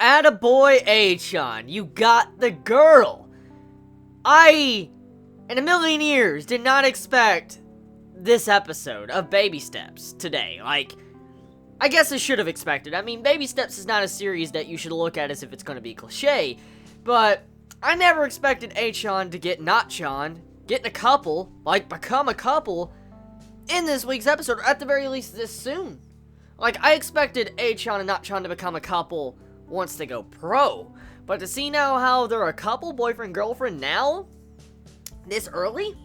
Attaboy Achan, you got the girl. I, in a million years, did not expect this episode of Baby Steps today. Like, I guess I should have expected. I mean, Baby Steps is not a series that you should look at as if it's going to be cliche, but I never expected Achan to get Nachan, getting a couple, like become a couple, in this week's episode, or at the very least this soon. Like, I expected Achan and Nachan to become a couple once they go pro, but to see now how they're a couple, boyfriend-girlfriend now, this early?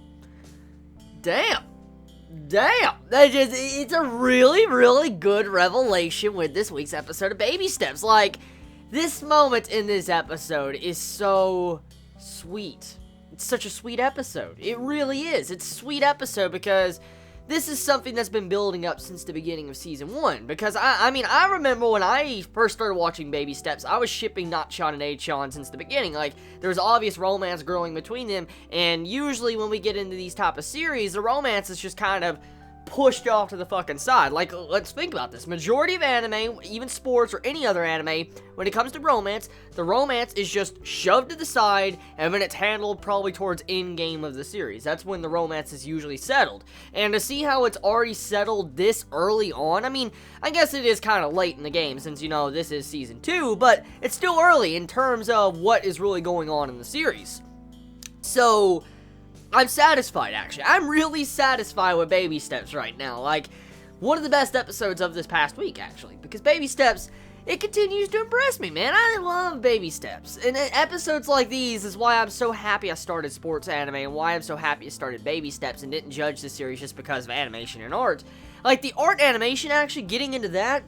Damn. It's a really, really good revelation with this week's episode of Baby Steps. Like, this moment in this episode is so sweet. It's such a sweet episode. It really is. It's a sweet episode because this is something that's been building up since the beginning of Season 1. Because, I mean, I remember when I first started watching Baby Steps, I was shipping Nachan and Achan since the beginning. Like, there's obvious romance growing between them, and usually when we get into these type of series, the romance is just kind of pushed off to the fucking side. Like, let's think about this. Majority of anime, even sports or any other anime, when it comes to romance, the romance is just shoved to the side, and then it's handled probably towards end-game of the series. That's when the romance is usually settled. And to see how it's already settled this early on, I mean, I guess it is kind of late in the game, since, you know, this is Season 2, but it's still early in terms of what is really going on in the series. So, I'm satisfied, actually. I'm really satisfied with Baby Steps right now. Like, one of the best episodes of this past week, actually. Because Baby Steps, it continues to impress me, man. I love Baby Steps. And episodes like these is why I'm so happy I started sports anime, and why I'm so happy I started Baby Steps and didn't judge the series just because of animation and art. Like, the art animation, actually, getting into that,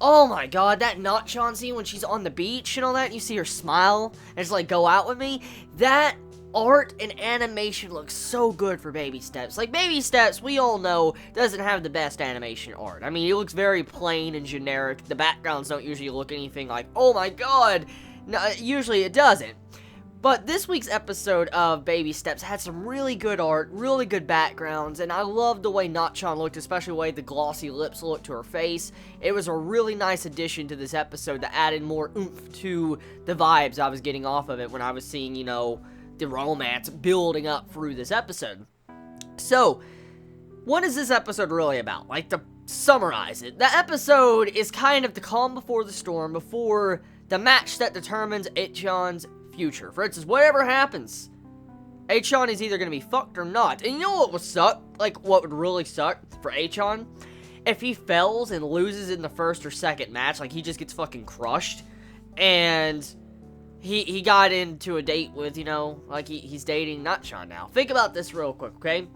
oh my god, that Nachan scene when she's on the beach and all that, and you see her smile, and just, like, go out with me, that art and animation looks so good for Baby Steps. Like, Baby Steps, we all know, doesn't have the best animation art. I mean, it looks very plain and generic. The backgrounds don't usually look anything like, oh my god. No, usually it doesn't. But this week's episode of Baby Steps had some really good art, really good backgrounds, and I loved the way Nachan looked, especially the way the glossy lips looked to her face. It was a really nice addition to this episode that added more oomph to the vibes I was getting off of it when I was seeing, you know, the romance building up through this episode. So, what is this episode really about? Like, to summarize it, the episode is kind of the calm before the storm, before the match that determines Achan's future. For instance, whatever happens, Achan is either going to be fucked or not. And you know what would suck? Like, what would really suck for Achan? If he fails and loses in the first or second match, like, he just gets fucking crushed, and He got into a date with, you know, like, he's dating Nachan now. Think about this real quick, okay?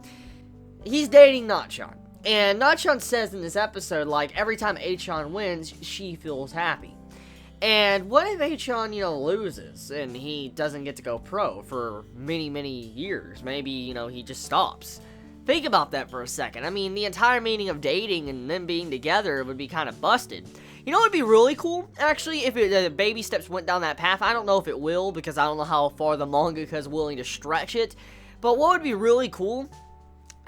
He's dating Nachan. And Nachan says in this episode, like, every time Achan wins, she feels happy. And what if Achan, you know, loses and he doesn't get to go pro for many, many years? Maybe, you know, he just stops. Think about that for a second. I mean, the entire meaning of dating and them being together would be kind of busted. You know what would be really cool, actually, if Baby Steps went down that path? I don't know if it will, because I don't know how far the mangaka is willing to stretch it. But what would be really cool,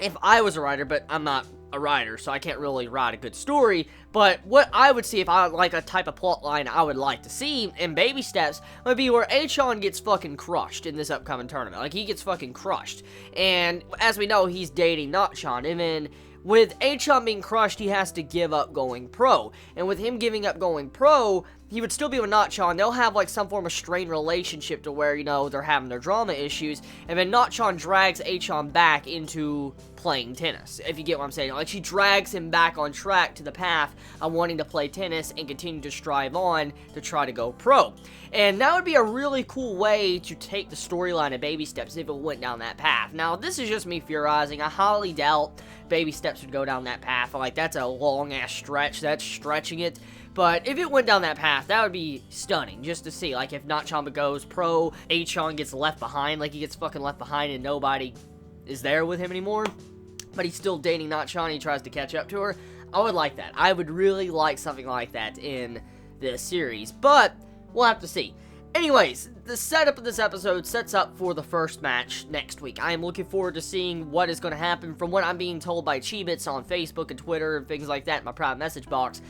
if I was a writer, but I'm not a writer, so I can't really write a good story, but what I would see if I like a type of plot line I would like to see in Baby Steps would be where Achan gets fucking crushed in this upcoming tournament. Like, he gets fucking crushed. And as we know, he's dating Nachan, and then with Achan being crushed, he has to give up going pro. And with him giving up going pro, he would still be with Nachan. They'll have, like, some form of strained relationship to where, you know, they're having their drama issues. And then Nachan drags Achan back into playing tennis, if you get what I'm saying. Like, she drags him back on track to the path of wanting to play tennis and continue to strive on to try to go pro. And that would be a really cool way to take the storyline of Baby Steps if it went down that path. Now, this is just me theorizing. I highly doubt Baby Steps would go down that path. Like, that's a long-ass stretch. That's stretching it. But if it went down that path, that would be stunning, just to see. Like, if Nachan goes pro, Achan gets left behind, like, he gets fucking left behind and nobody is there with him anymore, but he's still dating Nachan, he tries to catch up to her. I would like that. I would really like something like that in this series, but we'll have to see. Anyways, the setup of this episode sets up for the first match next week. I am looking forward to seeing what is going to happen. From what I'm being told by Chibits on Facebook and Twitter and things like that in my private message box,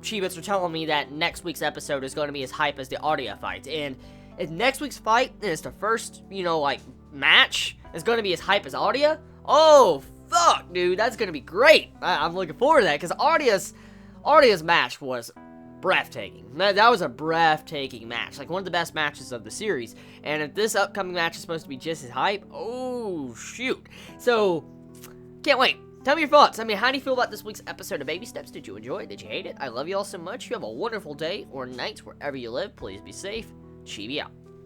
Chibits are telling me that next week's episode is going to be as hype as the Arya fight. And if next week's fight is the first, match is going to be as hype as Arya, oh, fuck, dude, that's going to be great. I'm looking forward to that, because Arya's match was breathtaking. That was a breathtaking match. Like, one of the best matches of the series. And if this upcoming match is supposed to be just as hype, oh, shoot. So, can't wait. Tell me your thoughts. I mean, how do you feel about this week's episode of Baby Steps? Did you enjoy it? Did you hate it? I love you all so much. You have a wonderful day or night wherever you live. Please be safe. Chibi out.